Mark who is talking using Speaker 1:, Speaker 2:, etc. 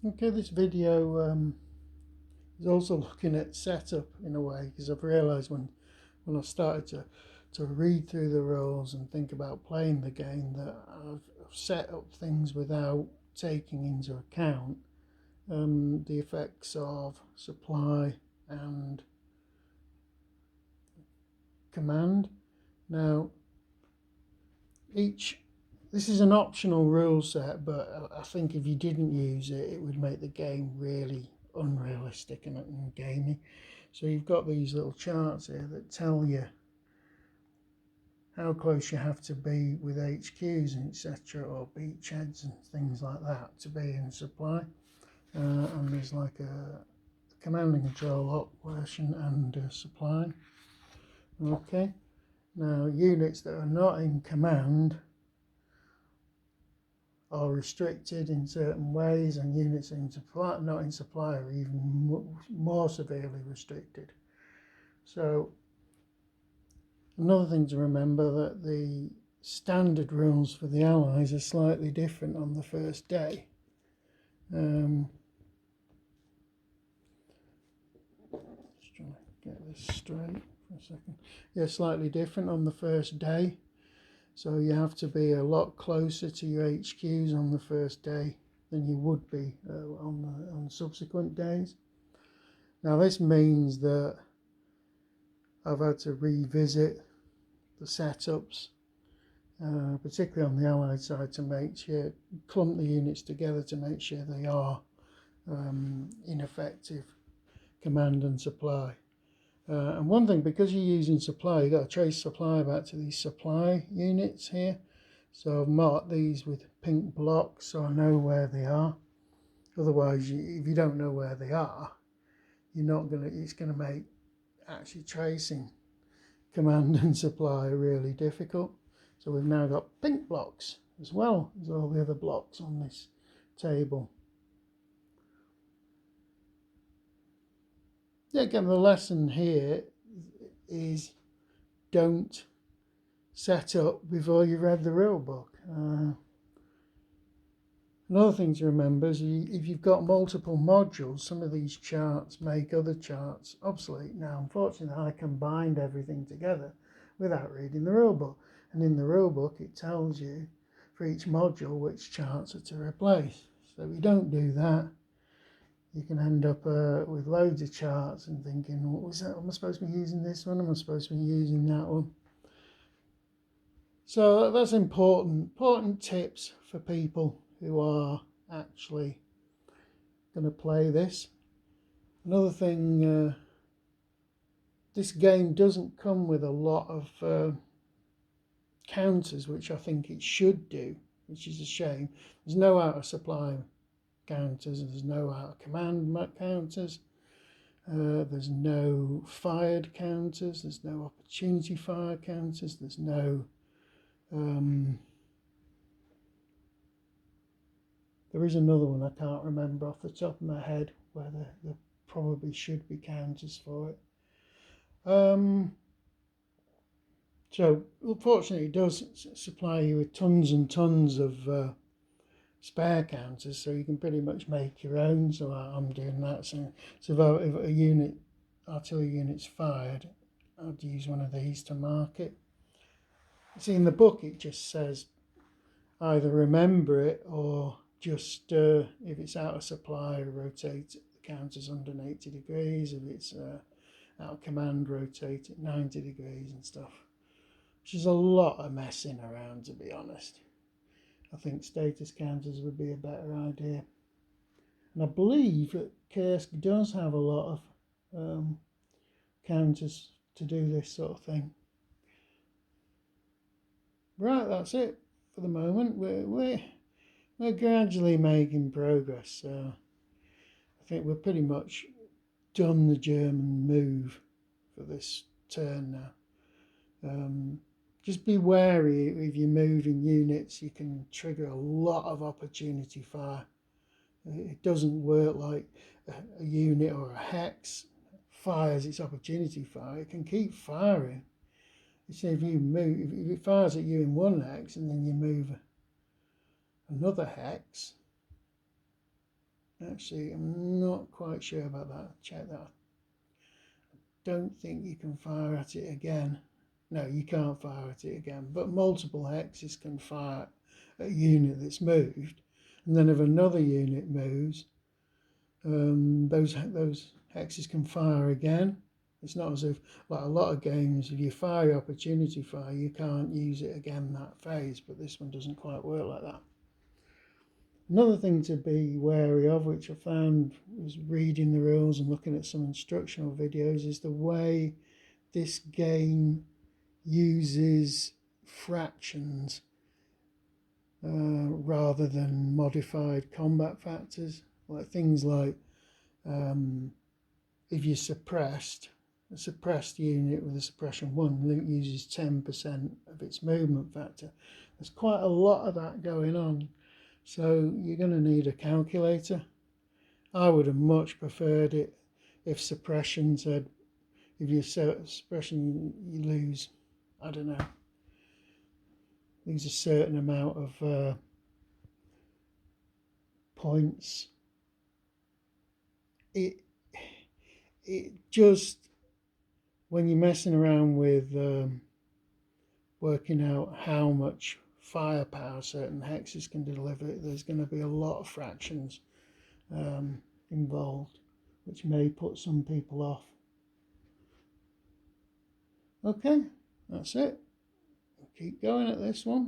Speaker 1: Okay, this video is also looking at setup in a way, because I've realised when I started to read through the rules and think about playing the game that I've set up things without taking into account the effects of supply and command. Now, this is an optional rule set, but I think if you didn't use it, it would make the game really unrealistic and gamey. So you've got these little charts here that tell you how close you have to be with HQs and etc., or beachheads and things like that to be in supply. And there's like a command and control up version and supply. Okay, now units that are not in command are restricted in certain ways, and units in supply, not in supply, are even more severely restricted. So another thing to remember, that the standard rules for the Allies are slightly different on the first day. Just trying to get this straight for a second. Yeah, slightly different on the first day. So you have to be a lot closer to your HQs on the first day than you would be on subsequent days. Now this means that I've had to revisit the setups, particularly on the Allied side, to make sure, clump the units together to make sure they are in effective command and supply. And one thing, because you're using supply, you've got to trace supply back to these supply units here. So I've marked these with pink blocks so I know where they are. Otherwise, if you don't know where they are, it's going to make actually tracing command and supply really difficult. So we've now got pink blocks as well as all the other blocks on this table. Yeah, again, the lesson here is don't set up before you've read the rule book. Another thing to remember is if you've got multiple modules, some of these charts make other charts obsolete. Now, unfortunately, I combined everything together without reading the rule book. And in the rule book, it tells you for each module which charts are to replace. So if you don't do that, you can end up with loads of charts and thinking, what was that? Am I supposed to be using this one? Am I supposed to be using that one? So that's important tips for people who are actually going to play this. Another thing, this game doesn't come with a lot of counters, which I think it should do, which is a shame. There's no out of supply counters, there's no out of command counters, there's no fired counters, there's no opportunity fire counters, there's no there is another one I can't remember off the top of my head where there probably should be counters for it. So unfortunately it does supply you with tons and tons of spare counters, so you can pretty much make your own. So I'm doing that. So if a artillery unit's fired, I'd use one of these to mark it. See, in the book it just says either remember it or just if it's out of supply, rotate the counters 180 degrees. If it's out of command, rotate it 90 degrees and stuff, which is a lot of messing around, to be honest. I think status counters would be a better idea. And I believe that Kursk does have a lot of counters to do this sort of thing. Right, that's it for the moment. We're gradually making progress. I think we're pretty much done the German move for this turn now. Just be wary if you're moving units. You can trigger a lot of opportunity fire. It doesn't work like a unit or a hex fires its opportunity fire. It can keep firing. So if it fires at you in one hex and then you move another hex, Actually, I'm not quite sure about that. Check that. Don't think you can fire at it again. No, you can't fire at it again, but multiple hexes can fire at a unit that's moved, and then if another unit moves, those hexes can fire again. It's not as if, like a lot of games, if you fire opportunity fire, you can't use it again that phase, but this one doesn't quite work like that. Another thing to be wary of, which I found was reading the rules and looking at some instructional videos, is the way this game uses fractions rather than modified combat factors. Like things like if you're suppressed, a suppressed unit with a suppression 1 uses 10% of its movement factor. There's quite a lot of that going on, so you're going to need a calculator. I would have much preferred it if suppression said, if you suppression, you lose, I don't know, lose a certain amount of points. It just, when you're messing around with working out how much firepower certain hexes can deliver, there's going to be a lot of fractions involved, which may put some people off. Okay, that's it. Keep going at this one.